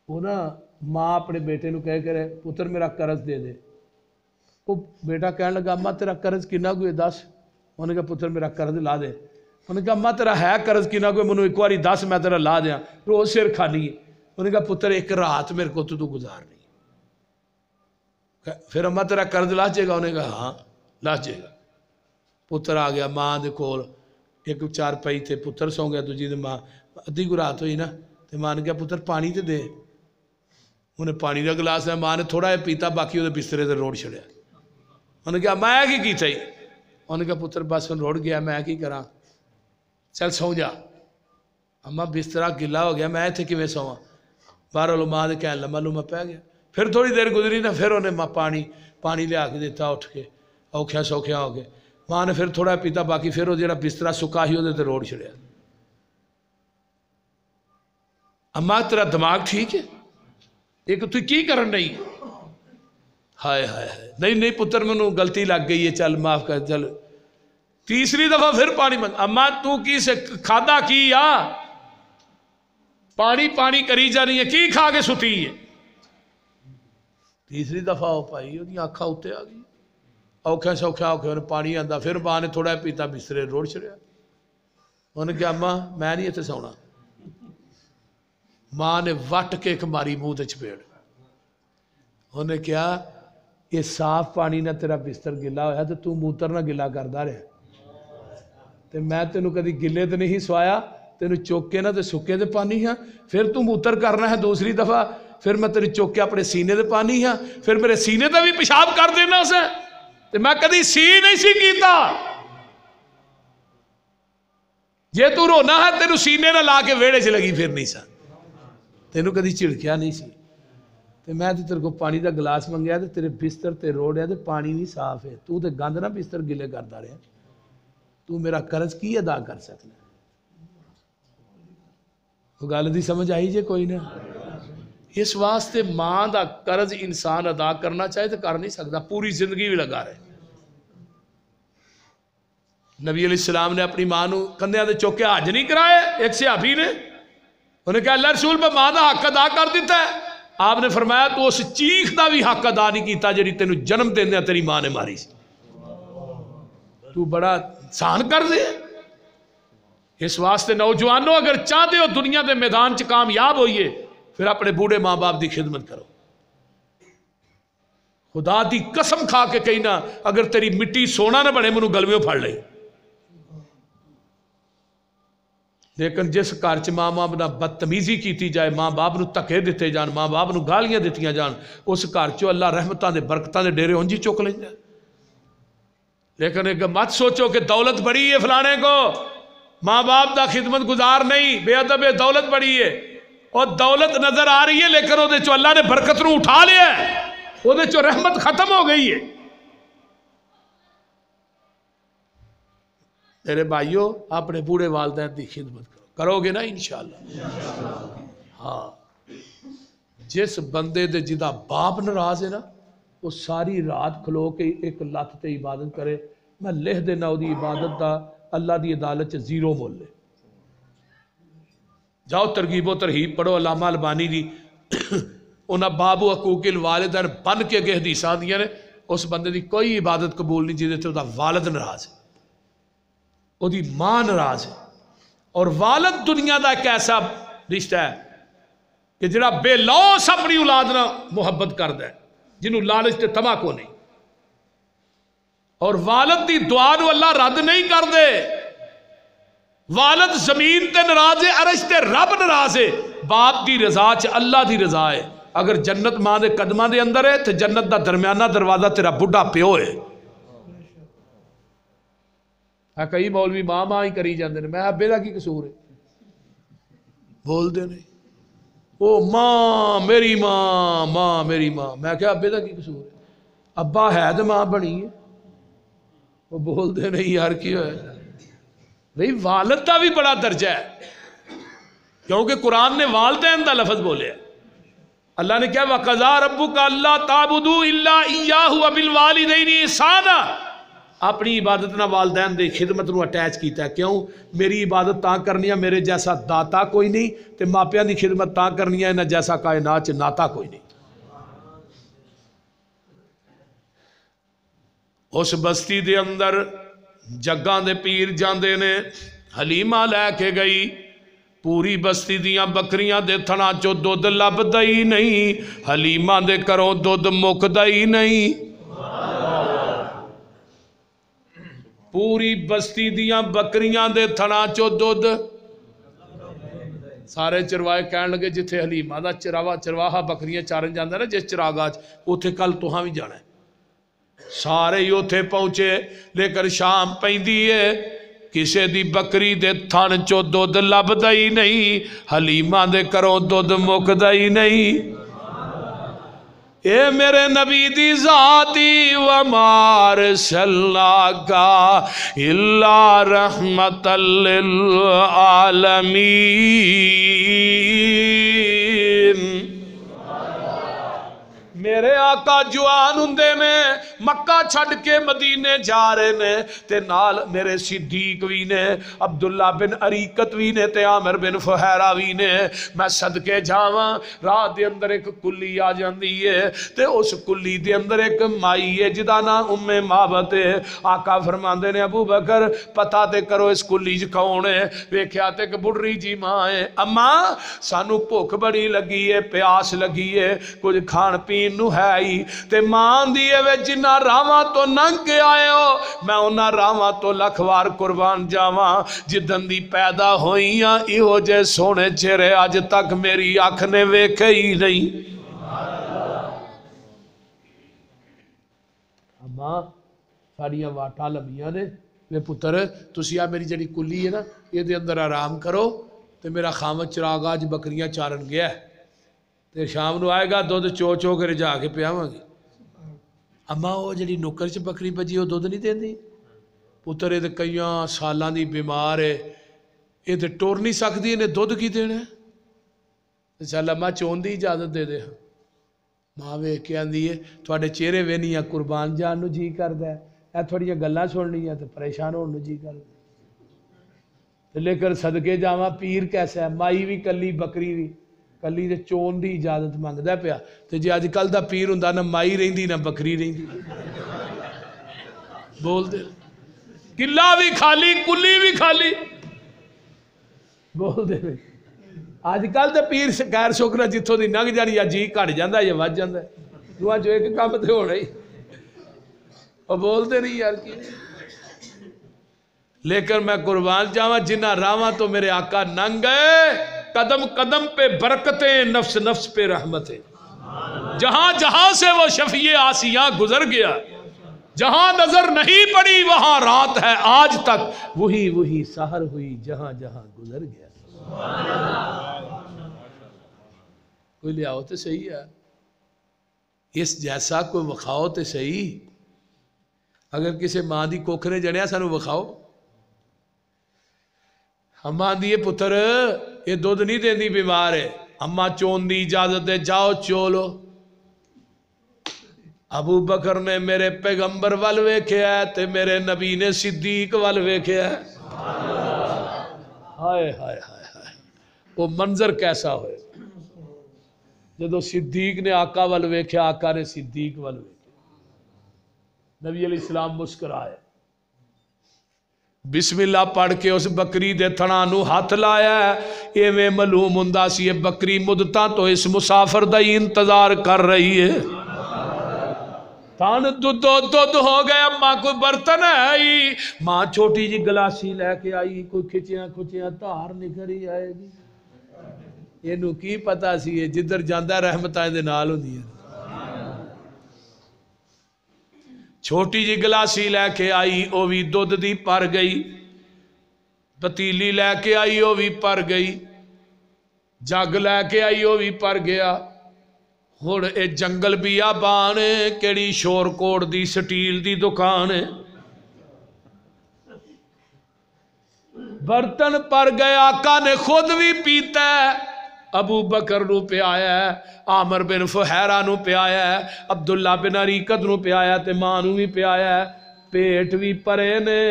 وہ نا ماں اپنے بیٹے نو کہہ کرے پتر میرا قرض دے دے. وہ بیٹا کہنے لگا اماں تیرا قرض کنا کوئی دس. انہوں نے کہا پتر میرا قرض لا دے. انہوں نے کہا اماں تیرا ہے قرض کنا کوئی منو ایک باری دس میں تیرا لا دیا. روز سر کھانی ہے. انہوں نے کہا پتر ایک رات میرے کو تو گزار نہیں. پھر اماں تیرا قرض لا جائے گا. انہوں نے کہا ہاں لا جائے گا. پتر آ گیا ماں دے کول ایک چار پائی تھے پتر سو گیا دوجی دے ماں ادھی کو رات ہوئی نا تو ماں نے کہا پتر پانی تے دے. انہیں پانی دا گلاس ہے ماں نے تھوڑا ہے پیتا باقی وہ بسترے تے روڑ چھڑیا. انہوں نے کہا میں کی کیتا ہی. انہوں نے کہا پتر بس روڑ گیا میں کی کراں چل سو جا. اماں بسترا گلا ہو گیا میں اتنے کیویں سواں. باہر ماں دے کہن لما لما پہ گیا. پھر تھوڑی دیر گزری نا پھر انہیں ماں پانی لیا کے دیتا اٹھ کے اوکھیا سوکھیا ہو گئے. ماں نے پھر تھوڑا پیتا باقی پھر وہ جڑا بسترا سکا ہی وہ روڑ چھڑیا. اماں تیرا دماغ ٹھیک ہے ایک تو کی کرن نہیں. ہائے ہائے ہائے نہیں پتر مینوں غلطی لگ گئی ہے چل معاف کر چل. تیسری دفعہ پھر پانی منگ. اماں تو کی سے کھادا کی یا پانی کری جا رہی ہے کی کھا کے ستی ہے. تیسری دفعہ ہو پائی وہ آنکھاں اتنے آ گئی اوکھا سوکھا اوکھے انہیں پانی آندا. پھر ماں نے تھوڑا پیتا بسترے روڑ چھڑیا. انہیں کہا ماں میں نہیں اتنے سونا. ماں نے وٹ کے ایک ماری منہ تے چپیڑ. انہیں کہا یہ صاف پانی نہ تیرا بستر گلا ہویا تو موتر نہ گلا کردا رہا تے میں تینوں کدی گلے تے نہیں سوایا, تینوں چوک کے نہ تے سکے تے پانی ہاں, پھر تو موتر کرنا ہے دوسری دفعہ, پھر میں تیری چوک کے اپنے سینے تے پانی ہاں, پھر میرے سینے تے بھی پیشاب کر دینا اسے تے میں کدی سی نہیں سی کیتا. جے تو رونا ہے تینوں سینے نہ لا کے ویڑے سے لگی پھر نہیں سا, تینوں کدی چڑکیا نہیں سی. تے میں تے تیرے کو پانی دا گلاس منگیا تے تیرے بستر تے روڑ ہے تے پانی نہیں صاف ہے, تو تے گند نہ بستر گلے کردا رہا, تو میرا قرض کی ادا کر سکنا. وہ گل دی سمجھ آئی جے کوئی نہ. اس واسطے ماں دا قرض انسان ادا کرنا چاہے تو کر نہیں سکتا, پوری زندگی بھی لگا رہے. نبی علیہ السلام نے اپنی ماں نو کندھیاں تے چوک کے حج نہیں کرائے. ایک صحابی نے انہیں کہا اللہ رسول میں ماں دا حق ادا کر دیتا ہے. آپ نے فرمایا تو اس چیخ دا بھی حق ادا نہیں کیتا جڑی تینوں جنم دیندے تیری ماں نے ماری سی, تو بڑا سان کر دے. اس واسطے نوجوانوں اگر چاہتے ہو دنیا دے میدان چ کامیاب ہوئیے پھر اپنے بوڑھے ماں باپ دی خدمت کرو. خدا دی قسم کھا کے کہنا اگر تیری مٹی سونا نہ بنے منو گلویوں پھڑ لے. لیکن جس گھر چ ماں باپ نہ بدتمیزی کیتی جائے, ماں باپ نو تکے دیتے جان, ماں باپ نو گالیاں دیتیاں جان, اس گھر چو اللہ رحمتاں دے برکتاں دے ڈیرے ہونجی چک لیں جائے. لیکن ایک مت سوچو کہ دولت بڑی ہے فلانے کو, ماں باپ دا خدمت گزار نہیں, بے ادب ہے, دولت بڑی ہے. اور دولت نظر آ رہی ہے لیکن وہ چو اللہ نے برکت نو اٹھا لیا ہے, وہ چو رحمت ختم ہو گئی ہے. میرے بھائیو اپنے بوڑھے والدین دی خدمت کرو گے نا انشاءاللہ. ہاں جس بندے دے جدا باپ ناراض ہے نا وہ ساری رات کھلو کے ایک لت تے عبادت کرے, میں لکھ دینا وہ دی عبادت دا اللہ دی عدالت چ زیرو مول لے. جاؤ ترغیب و ترہیب پڑھو علامہ البانی دی, انہاں باب و حقوق الوالدین بن کے اگے حدیثاں دیاں نے. اس بندے دی کوئی عبادت قبول نہیں جہدے تے دا والد ناراض ہے, وہ دی ماں ناراض ہے. اور والد دنیا دا ایک ایسا رشتہ ہے کہ جڑا بے لوس اپنی اولاد نہ محبت کردا ہے, جنہوں لالچ تے طمع کو نہیں. اور والد دی دعا نو اللہ رد نہیں کر دے. والد زمین تے ناراض ہے, عرش تے رب ناراض ہے. باپ دی رضا چ اللہ دی رضا ہے. اگر جنت ماں دے قدماں دے اندر ہے تے جنت دا درمیانہ دروازہ تیرا بڈھا پیو ہے. کئی مولوی ماں ماں ہی کری جاندے نے, میں ابے دا کی قصور ہے بول دے نہیں, او ماں میری ماں, ماں میری ماں. میں کہا ابے دا کی قصور ہے, ابا ہے تو ماں بنی ہے. وہ بول دے نہیں یار کی ہوئے. بھئی والد دا بھی بڑا درجہ ہے, کیونکہ قرآن نے والدین دا لفظ بولے ہے. اللہ نے کیا وَقَضَىٰ رَبُّكَ أَلَّا تَعْبُدُوا إِلَّا إِيَّاهُ وَبِالْوَالِدَيْنِ إِحْسَانًا. اپنی عبادت نہ والدین دے خدمت نو اٹیچ کیتا ہے. کیوں؟ میری عبادت تاں کرنی ہے میرے جیسا داتا کوئی نہیں, تے ماپیاں دی خدمت تاں کرنی ہے نہ جیسا کائنات چ ناتا کوئی نہیں. اس بستی دے اندر جگاں دے پیر جاندے نے, حلیمہ لے کے گئی, پوری بستی دیاں بکریاں دے تھنا چو دودھ لبدا ہی نہیں, حلیمہ دے کروں دودھ مکدا ہی نہیں. پوری بستی دیاں بکریاں دے تھنا چو دودھ. سارے چروائے کہن لگے جتھے حلیمہ دا چرواہا بکریاں چارن جاندے نا جس چراغاں اوتھے کل تہاں بھی جانا ہے. سارے ہی اوتھے پہنچے, لیکن شام پیندی ہے, کسے دی بکری دے تھن چو دودھ لبدا ہی نہیں, حلیمہ دے کروں دودھ مکدا ہی نہیں. اے میرے نبی دی ذاتی وَمَا أَرْسَلْنَاكَ إِلَّا رَحْمَةً لِلْعَالَمِينَ. میرے آقا جوان ہوندے نے مکہ چھڈ کے مدینے جا رہے نے تے نال میرے صدیق بھی نے عبداللہ بن اریکت بھی نے تے عامر بن فہیرہ بھی نے میں صدقے جاواں راہ دے اندر ایک کلی آ جاندی ہے تے اس کلی دے اندر ایک مائی ہے جدا نام ام مابت ہے آقا فرماندے نے ابو بکر پتہ تے کرو اس کلی چ کون ہے ویکھیا تے کہ بڑھری جی ماں ہے اماں سانو بھوک بڑی لگی ہے پیاس لگی ہے کچھ کھان پین نو ہے ہی تے ماں دیئے وے جنہ راواں تو ننگ کے آئے ہو میں انہاں راواں تو لکھوار قربان جاواں جدن دی پیدا ہوئیاں ایہو جے سونے چہرے آج تک میری آنکھ نے ویکھے ہی نہیں اماں ساڑیاں واٹا لمیاں نے میں پتر تسی آ میری جڑی کلی ہے نا یہ دے اندر آرام کرو تے میرا خامد چراغ آج بکریاں چارن گیا ہے تے شام نو آئے گا دودھ چو چو کر جا کے پیاواں گی اماں وہ جڑی نکر چ بکری بجی وہ دودھ نہیں دیندی پتر یہ تے کئیاں سالاں دی بیمار ہے یہ تے ٹور نہیں سکتی انہیں دودھ کی دینا ہے چل اماں چون دی اجازت دے دے ماں ویکھ کے آندی ہے تواڈے چہرے وینیاں قربان جان نو جی کردا ہے اے تھوڑیاں گلاں سننیاں تے پریشان ہون نو جی کردا تے لے کر صدقے جاواں پیر کیسا ہے مائی بھی کلی بکری بھی کلی دے چون دی اجازت مانگدا پیا تے جے اج کل دا پیر ہوندا نہ مائی رہندی نہ بکری رہندی بول دے قلعہ بھی خالی کلی بھی خالی بول دے آج کل تے پیر غیر شکر جتھوں دی لنگ جانی یا جی گھٹ جاندا یا ود جاندا دوواں جو ایک کام تے ہونا ہی او بول دے نہیں یار کی لیکن میں قربان جاواں جنہ راواں تو میرے آقا ننگ گئے قدم قدم پہ برکتیں نفس نفس پہ رحمتیں جہاں جہاں سے وہ شفیع آسیاں گزر گیا جہاں نظر نہیں پڑی وہاں رات ہے آج تک وہی وہی سحر ہوئی جہاں جہاں گزر گیا کوئی لے آؤ تو صحیح ہے اس جیسا کوئی وکھاؤ تو صحیح اگر کسی ماں دی کوکھنے جنیا سانو وکھاؤ اماں دیئے پتر یہ دودھ نہیں دیں دی بیمار ہے اماں چون دی اجازت دے جاؤ چولو ابو بکر نے میرے پیغمبر وال ویکھیا ہے تے میرے نبی نے صدیق وال ویکھیا ہے ہائے ہائے ہائے ہائے وہ منظر کیسا ہوئے جدو صدیق نے آقا وال ویکھیا آقا نے صدیق وال ویکھیا نبی علیہ السلام مسکرائے بسم اللہ پڑھ کے اس بکری دے تھنانو ہاتھ لایا ہے یہ میں معلوم ہوندا سی یہ بکری مدتاں تو اس مسافر دا ہی انتظار کر رہی ہے تھان دودھ ہو گئے اماں کوئی برتن ہے ہی ماں چھوٹی جی گلاسی لے کے آئی کوئی کھچیاں کھچیاں تار نکری آئے گی یہ نو کی پتا سی یہ جدھر جاندہ رحمتائیں دے نال ہوندی ہے چھوٹی جی گلاسی لے کے آئی او بھی دودھ دی پر گئی پتیلی لے کے آئی او بھی پر گئی جگ لے کے آئی او بھی پر گیا ہن اے جنگل بیابان کیڑی شور کوٹ دی سٹیل دی دکان برتن پر گئے آقا نے خود بھی پیتا ہے ابو بکر نو پہ آیا ہے عامر بن فہیرہ نو پہ آیا ہے عبداللہ بن اریکت نو پہ آیا تے ماں نو بھی پہ آیا ہے پیٹ بھی پرے نے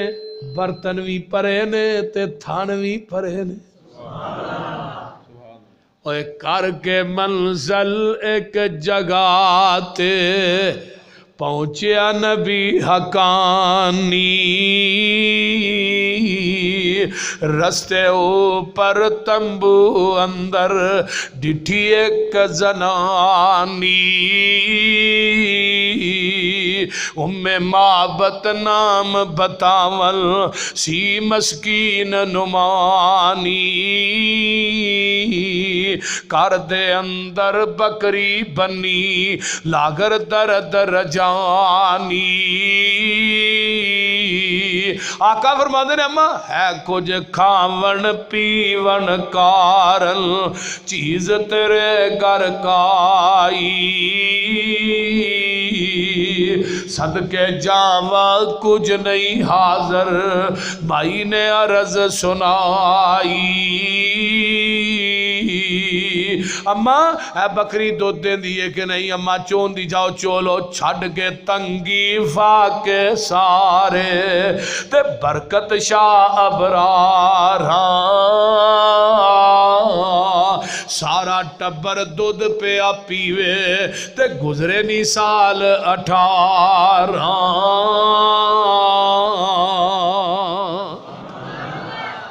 برتن بھی پرے نے تے تھان بھی پرے نے اوے کر کے منزل ایک جگہ تے پہنچیا نبی حقانی رستے اوپر تنبو اندر ڈٹھی ایک زنانی ام مابت نام بتاول سی مسکین نمانی کر دے اندر بکری بنی لاگر درد رجانی آقا فرماتے ہیں اماں ہے کچھ کھاون پیون کارن چیز تیرے گھر کائی صدقے جاواں کچھ نہیں حاضر بھائی نے عرض سنائی اما اے بکری دودھ دین دیئے کہ نہیں؟ اما چون دی جاؤ چولو چھڑ کے تنگی فاکے سارے تے برکت شاہ ابرار سارا ٹبر دودھ پیا پیوے تے گزرے نی سال 18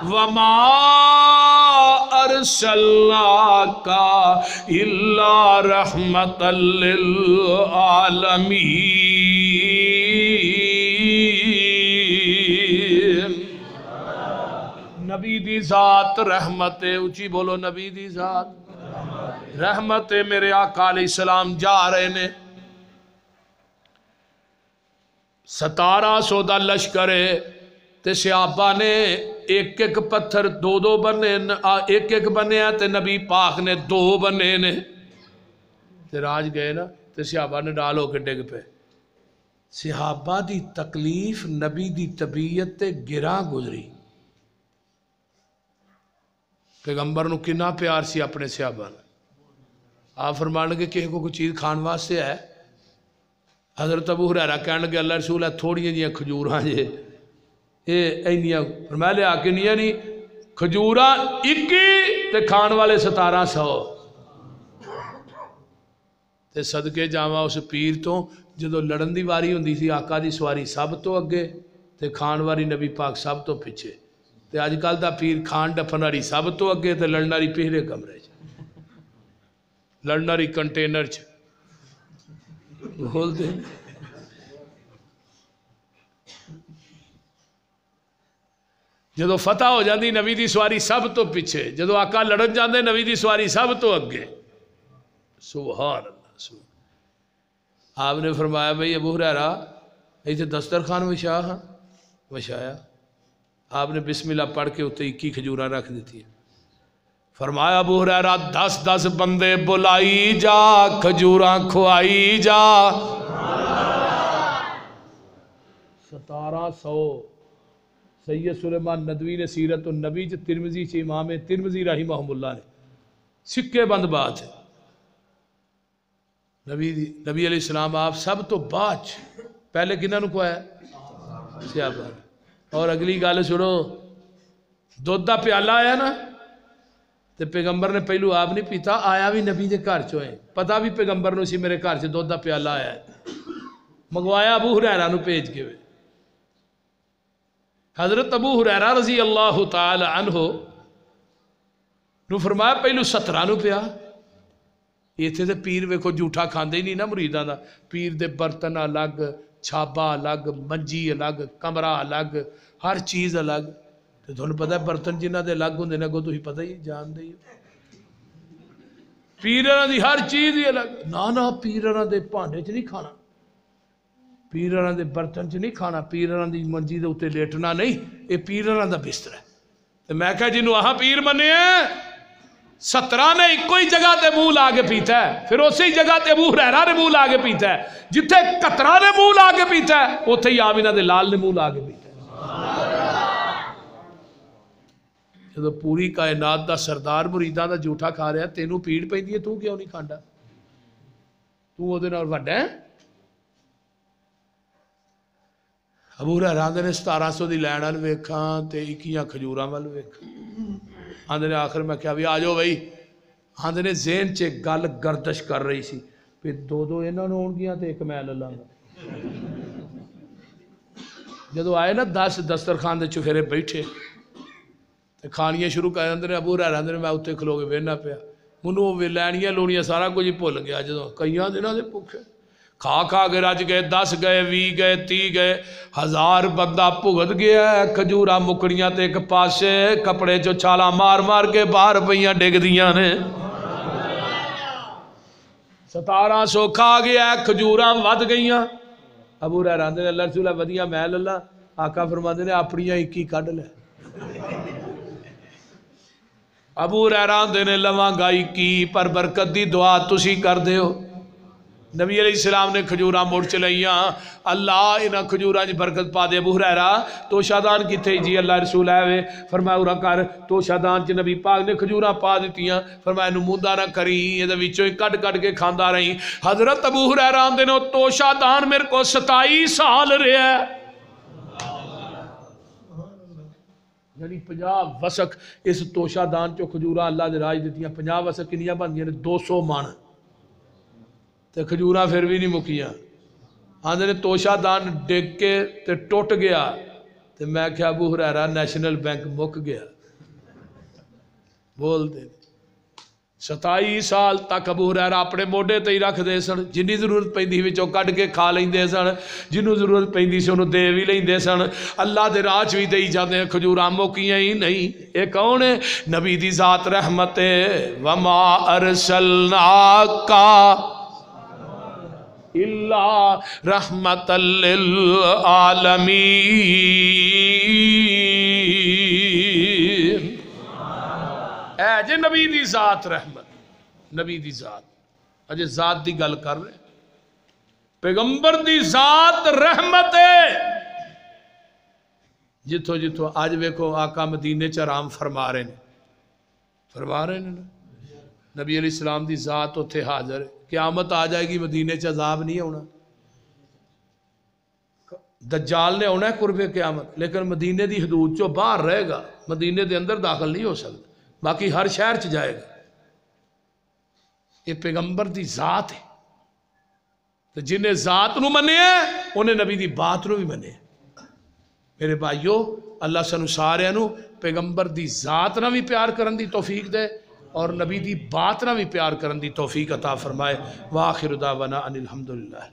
وما ارسلناک الا رحمتا للعالمین۔ نبی دی ذات رحمت، اچھی بولو نبی دی ذات رحمت۔ میرے آقا علیہ السلام جا رہے نے 1700 دا لشکرے تے صحابہ نے ایک ایک پتھر دو دو بنے، ایک ایک بنے ہیں تے نبی پاک نے 2 بنے نے تے راج گئے نا تے صحابہ نے ڈالو کے ڈگ پہ۔ صحابہ دی تکلیف نبی دی طبیعت تے گراں گزری۔ پیغمبر نو کنا پیار سی اپنے صحابہ نے۔ آپ فرمان لگے کہ کوئی چیز کھان واسطے ہے؟ حضرت ابو ہریرہ کہنے لگے اللہ رسول ہے تھوڑی جیاں کھجوراں جے اینیاں فرمایا لے آکے نہیں کھجوراں 21 تے کھان والے 1700 تے صدقے جاواں اس پیر تو جدو لڑن دی واری ہوندی سی آقا دی سواری سب تو اگے تے کھان والی نبی پاک سب تو پیچھے تے آج کل دا پیر کھان ڈفن والی سب تو اگے تے لڑن والی پہلے کمرے لڑن والی کنٹینر چ بول دے۔ جدو فتح ہو جاندی نبی دی سواری سب تو پیچھے، جدو آقا لڑن جاندے نبی دی سواری سب تو اگے۔ سبحان اللہ سبحان۔ آپ نے فرمایا بھئی ابو ہریرہ ایتھے دسترخوان وچھایا، آپ نے بسم اللہ پڑھ کے اتنے 21 کھجوراں رکھ دیتی ہے۔ فرمایا ابو ہریرہ 10 بندے بلائی جا کھجوراں کھوائی جا۔ 1700 سید سلیمان ندوی نے سیرت النبی ترمذی سے امام ترمذی رحمہ اللہ نے سکے بند بات ہے۔ نبی علیہ السلام آپ سب تو باچ پہلے کنہاں نو کھوایا؟ صحابہ۔ اور اگلی گل سنو، دودھ دا پیالہ آیا نا تے پیغمبر نے پہلو آپ نہیں پیتا، آیا بھی نبی دے گھر چوئے، پتہ بھی پیغمبر نو سی میرے گھر سے دودھ دا پیالہ آیا ہے، منگوایا ابو ہریرہ نو پیج کے ہوئے۔ حضرت ابو ہریرہ رضی اللہ تعالی عنہ نو فرمایا پہلو 17 نو پیا۔ ایتھے تے پیر ویکھو جھوٹا کھاندے ہی نہیں نا مریداں دا، پیر دے برتن الگ، چھابا الگ، منجی الگ، کمرہ الگ، ہر چیز الگ۔ تو تھوڑا پتہ ہے برتن جنہ دے الگ ہوندے نے کو تو ہی پتہ ہی جان دے پیراں دی ہر چیز ہی الگ۔ نا پیراں دے بھانڈے چ نہیں کھانا، پیراں دے برتن چ نہیں کھانا، پیراں دی منجی دے اوتے لیٹنا نہیں، یہ پیراں دا بستر ہے۔ تو میں کہا جنوں آہاں پیر منے ہیں 17 نے ایک کوئی جگہ تے منہ لا کے پیتا ہے، پھر اسی جگہ تے ابو ہریرہ نے منہ لا کے پیتا ہے، جتھے 17 نے منہ لا کے پیتا ہے اوتھے ہی آمینہ دے لال نے منہ لا کے پیتا ہے۔ جدو پوری کائنات دا سردار مریداں دا جھوٹا کھا رہا تینوں پیڑ پیندی ہے، تو کیوں نہیں کھاندا؟ تو وہ دے نال وڈا ہے؟ ابو ہریرہ آندے نے 1700 دی لین وال ویکھاں تے 21 کھجوراں وال ویکھاں۔ آندے نے آخر میں کہا بھی آ جاؤ بھائی، آندے نے ذہن چ گل گردش کر رہی سی پھر 2 انہاں نوں ہون گیاں تے 1 میں لے لاں گا۔ جدو آئے نا 10 دسترخوان دے چفیرے بیٹھے تے کھانیاں شروع کر دے، ابو ہریرہ آندے نے میں اتنے کھلو کے وہنا پیا، منوں لینیاں لونیاں سارا کچھ ہی بھول گیا۔ جدو کئیاں دناں دے بھوکے کھا کے رج گئے، 10 گئے، 20 گئے، 30 گئے، 1000 بندہ بھگت گیا ہے۔ کھجوراں مکڑیاں تے ایک پاسے، کپڑے چو چھالاں مار مار کے باہر پئیاں ڈگ دیاں نے۔ 1700 کھا گیا ہے، کھجوراں ود گئیاں۔ ابو ہریرہ آندے نے اللہ رسول ودیاں میں لے لاں، آقا فرماندے نے اپنیاں 21 کڈ لے۔ ابو ہریرہ آندے نے لواں گا 21 پر برکت دی دعا تسی کر دیو۔ نبی علیہ السلام نے کھجوراں مڑ چلائیاں اللہ انہاں کھجوراں دی برکت پا دے ابو ہریرہ تو شادان کتھے جی اللہ رسول آئے فرمایا اورا کر تو شادان چ نبی پاک نے کھجوراں پا دیتیاں فرمایا نو موندا نہ کری یہ وچوں کٹ کٹ کے کھاندا رہی حضرت ابو ہریرہ آندے نے تو شادان میرے کو 27 سال رہا ہے یعنی 50 وسق اس توشہ دان چو کھجوراں اللہ دے راج دیتیاں 50 وسق کنیاں بندیاں نے 200 من تے کھجوراں پھر بھی نہیں مکیاں آندے نے توشہ دان ڈگ کے تے ٹوٹ گیا تے میں کیا ابو ہریرہ نیشنل بینک مک گیا بول دے 27 سال تک ابو ہریرہ اپنے موڈے تے ہی رکھ دے سن جنی ضرورت پیندی وچوں کڈ کے کھا لیندے سن جنوں ضرورت پیندی سی انہوں دے بھی لیندے سن اللہ دے راج بھی دئی جاندے ہیں کھجوراں موکیاں ہی نہیں اے کون ہے نبی دی ذات رحمت وما ارسلناک الا رحمت للعالمین اے جے نبی دی ذات رحمت نبی دی ذات اجے ذات دی گل کر رہے پیغمبر دی ذات رحمت ہے جتھو جتھو آج ویکھو آقا مدینے چ آرام فرما رہے ہیں نبی علیہ السلام دی ذات اتھے حاضر ہے قیامت آ جائے گی مدینے چ عذاب نہیں ہونا دجال نے ہونا ہے قرب قیامت لیکن مدینے دی حدود چو باہر رہے گا مدینے دے اندر داخل نہیں ہو سکتا باقی ہر شہر چ جائے گا یہ پیغمبر دی ذات ہے تو جنہیں ذات نو منے انہیں نبی دی بات نو بھی منے میرے بھائیو اللہ سنو سارے نو پیغمبر دی ذات نہ بھی پیار کرن دی توفیق دے اور نبی دی بات نہ بھی پیار کرن دی توفیق عطا فرمائے وآخر دعوانا ان الحمدللہ